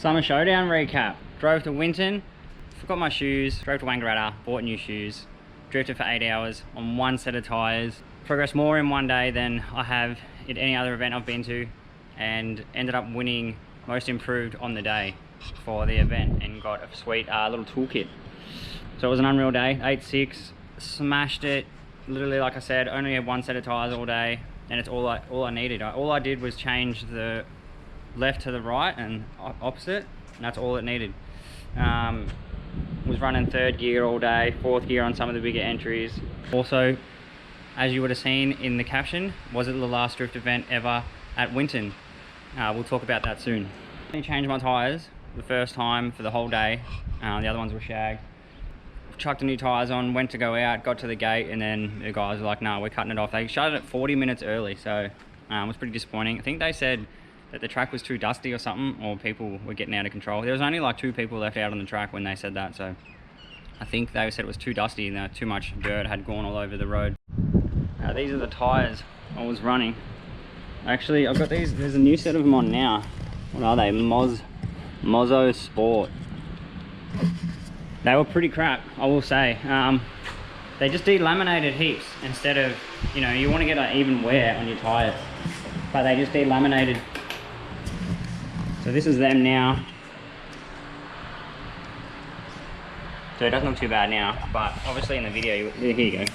Summer Showdown recap. Drove to Winton, forgot my shoes, drove to Wangaratta, bought new shoes, drifted for 8 hours on one set of tyres, progressed more in one day than I have at any other event I've been to, and ended up winning most improved on the day for the event and got a sweet little toolkit. So it was an unreal day. 8.6, smashed it. Literally, like I said, only had one set of tyres all day, and it's all I needed. All I did was change the left to the right and opposite, and that's all it needed. Was running third gear all day, fourth gear on some of the bigger entries. Also, as you would have seen in the caption, was it the last drift event ever at Winton? We'll talk about that soon. I changed my tyres the first time for the whole day. The other ones were shagged. Chucked the new tyres on, went to go out, got to the gate, and then the guys were like, no, we're cutting it off. They shut it at 40 minutes early, so it was pretty disappointing. I think they said that the track was too dusty or something, or people were getting out of control. There was only like 2 people left out on the track when they said that, so I think they said it was too dusty and too much dirt had gone all over the road. These are the tyres I was running. Actually, I've got these, there's a new set of them on now. What are they? Mozzo Sport. They were pretty crap, I will say. They just delaminated heaps instead of, you want to get an even wear on your tyres, but they just delaminated. So this is them now. So it doesn't look too bad now, but obviously in the video, here you go.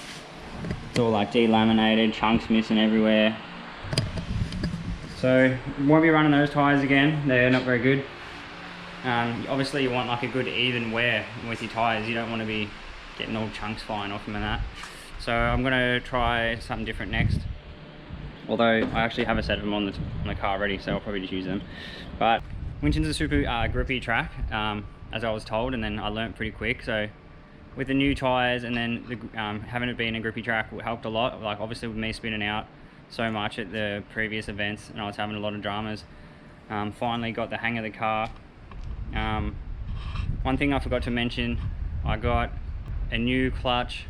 It's all like delaminated, chunks missing everywhere. So won't be running those tyres again. They're not very good. Obviously you want like a good even wear with your tyres. You don't want to be getting all chunks flying off them and that. So I'm gonna try something different next. Although I actually have a set of them on the car already, so I'll probably just use them. But Winton's a super grippy track, as I was told, and then I learnt pretty quick. So with the new tyres and then having it being a grippy track helped a lot. Like obviously with me spinning out so much at the previous events and I was having a lot of dramas, finally got the hang of the car. One thing I forgot to mention, I got a new clutch.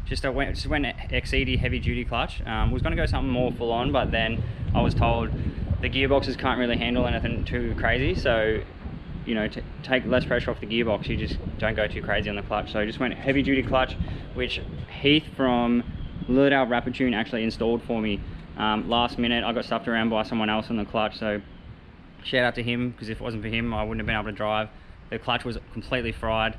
Just went XCD heavy duty clutch. Was going to go something more full on, but then I was told the gearboxes can't really handle anything too crazy. So, to take less pressure off the gearbox, you just don't go too crazy on the clutch. So I just went heavy duty clutch, which Heath from Lilydale Rapid actually installed for me. Last minute, I got stuffed around by someone else on the clutch. So shout out to him, because if it wasn't for him, I wouldn't have been able to drive. The clutch was completely fried.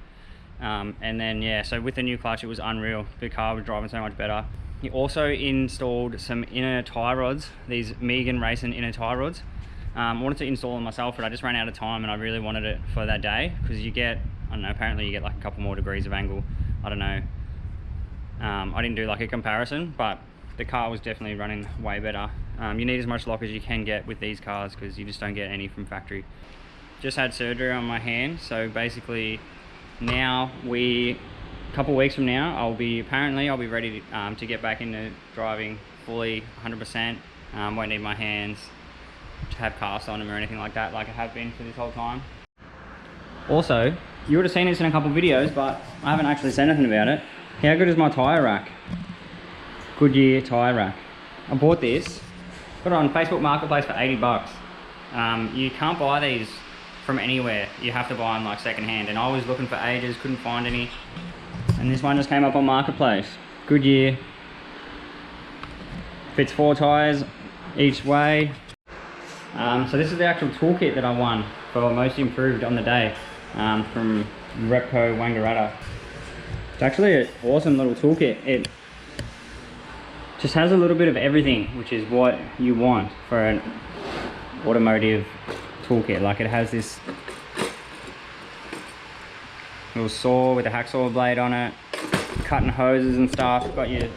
And then yeah, so with the new clutch it was unreal. The car was driving so much better. He also installed some inner tie rods, these Megan Racing inner tie rods. I wanted to install them myself, but I just ran out of time and I really wanted it for that day, because you get, I don't know, apparently you get like a couple more degrees of angle. I don't know. I didn't do like a comparison, but the car was definitely running way better. You need as much lock as you can get with these cars, because you just don't get any from factory. Just had surgery on my hand, so basically now a couple weeks from now I'll be ready to get back into driving fully 100%. Won't need my hands to have casts on them or anything like that, like I have been for this whole time. Also, you would have seen this in a couple videos, but I haven't actually said anything about it. How good is my tyre rack? Goodyear tyre rack. I bought this, got it on Facebook Marketplace for 80 bucks. You can't buy these from anywhere. You have to buy them like second hand, and I was looking for ages, couldn't find any, and this one just came up on Marketplace. Goodyear, fits 4 tyres each way. So this is the actual toolkit that I won for most improved on the day, from Repco Wangaratta. It's actually an awesome little toolkit. It just has a little bit of everything, which is what you want for an automotive toolkit. Like it has this little saw with a hacksaw blade on it, cutting hoses and stuff, got your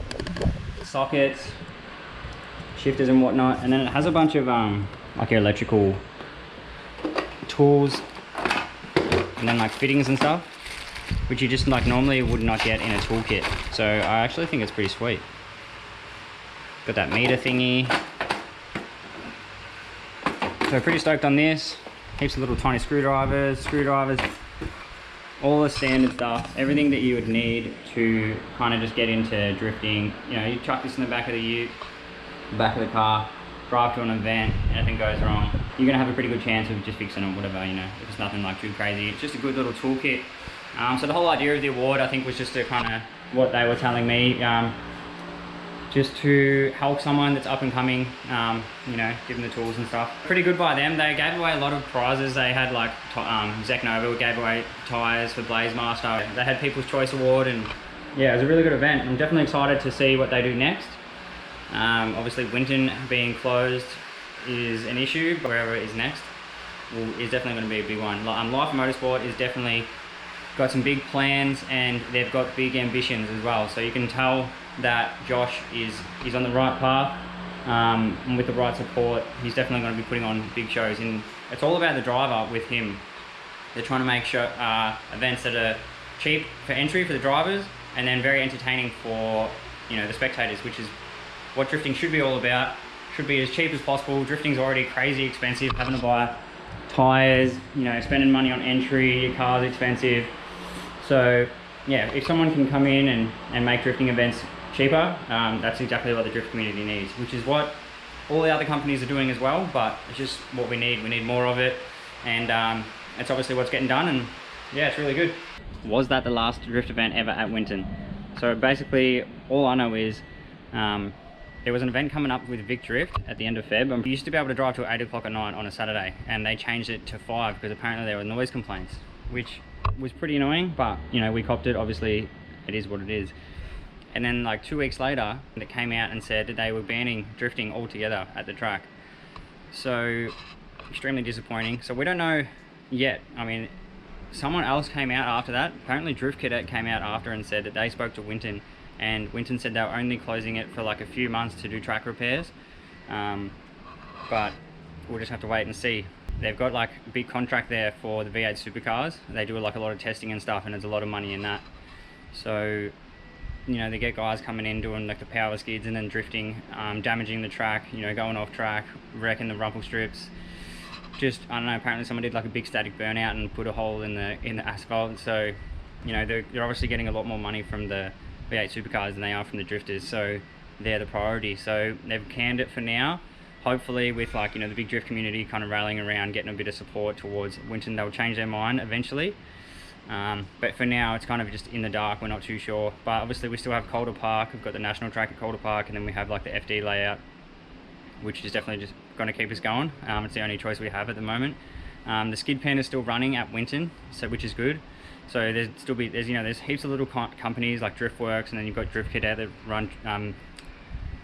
sockets, shifters and whatnot, and then it has a bunch of like your electrical tools, and then like fittings and stuff, which you just like normally would not get in a toolkit. So I actually think it's pretty sweet. Got that meter thingy. So pretty stoked on this. Heaps of little tiny screwdrivers, all the standard stuff, everything that you would need to kind of just get into drifting. You chuck this in the back of the ute, the back of the car, drive to an event, anything goes wrong, you're gonna have a pretty good chance of just fixing it, whatever, you know, if it's nothing like too crazy. It's just a good little toolkit. So the whole idea of the award, I think, was just to kind of, what they were telling me, just to help someone that's up and coming, you know, give them the tools and stuff. Pretty good by them. They gave away a lot of prizes. They had like, Zach Nova gave away tyres for Blaze Master. They had People's Choice Award, and yeah, it was a really good event. I'm definitely excited to see what they do next. Obviously Winton being closed is an issue, but wherever it is next is definitely going to be a big one. Life Motorsport is definitely got some big plans, and they've got big ambitions as well. So you can tell that Josh is on the right path, and with the right support, he's definitely going to be putting on big shows. And it's all about the driver with him. They're trying to make events that are cheap for entry for the drivers, and then very entertaining for, you know, the spectators, which is what drifting should be all about. Should be as cheap as possible. Drifting's already crazy expensive, having to buy tyres, you know, spending money on entry, your car's expensive. So yeah, if someone can come in and make drifting events cheaper, that's exactly what the drift community needs, which is what all the other companies are doing as well, but it's just what we need. We need more of it, and it's obviously what's getting done, and yeah, it's really good. Was that the last drift event ever at Winton? So basically, all I know is there was an event coming up with Vic Drift at the end of Feb. We used to be able to drive till 8 o'clock at night on a Saturday, and they changed it to 5 because apparently there were noise complaints, which was pretty annoying, but you know, we copped it. Obviously it is what it is. And then like 2 weeks later, it came out and said that they were banning drifting altogether at the track. So extremely disappointing. So we don't know yet. I mean, someone else came out after that. Apparently Drift Cadet came out after and said that they spoke to Winton, and Winton said they were only closing it for like a few months to do track repairs. But we'll just have to wait and see. They've got like a big contract there for the V8 supercars. They do like a lot of testing and stuff, and there's a lot of money in that. So, you know, they get guys coming in doing like the power skids and then drifting, damaging the track, you know, going off track, wrecking the rumble strips. Just, I don't know, apparently someone did like a big static burnout and put a hole in the asphalt. So, you know, they're obviously getting a lot more money from the V8 supercars than they are from the drifters. So they're the priority. So they've canned it for now. Hopefully with like, you know, the big drift community kind of rallying around, getting a bit of support towards Winton, they'll change their mind eventually. But for now, it's kind of just in the dark. We're not too sure. But obviously we still have Calder Park. We've got the national track at Calder Park, and then we have like the FD layout, which is definitely just going to keep us going. It's the only choice we have at the moment. The skid pan is still running at Winton, so which is good. So there's you know, there's heaps of little companies like Driftworks, and then you've got Drift Cadet that run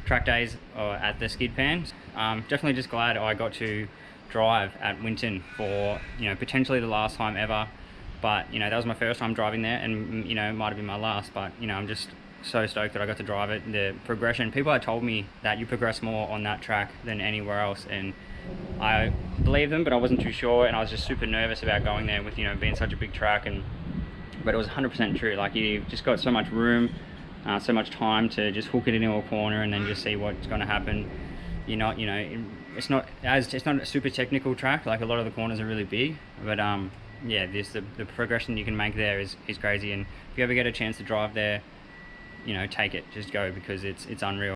track days at the skid pan. Definitely just glad I got to drive at Winton for, you know, potentially the last time ever. But you know, that was my first time driving there, and you know, it might have been my last. But you know, I'm just so stoked that I got to drive it. The progression, people had told me that you progress more on that track than anywhere else, and I believe them, but I wasn't too sure, and I was just super nervous about going there with, you know, being such a big track. But it was 100% true. Like, you've just got so much room, so much time to just hook it into a corner and then just see what's going to happen. You're not, you know, it's not a super technical track. Like, a lot of the corners are really big, but yeah, the progression you can make there is crazy. And if you ever get a chance to drive there, you know, take it, just go, because it's unreal.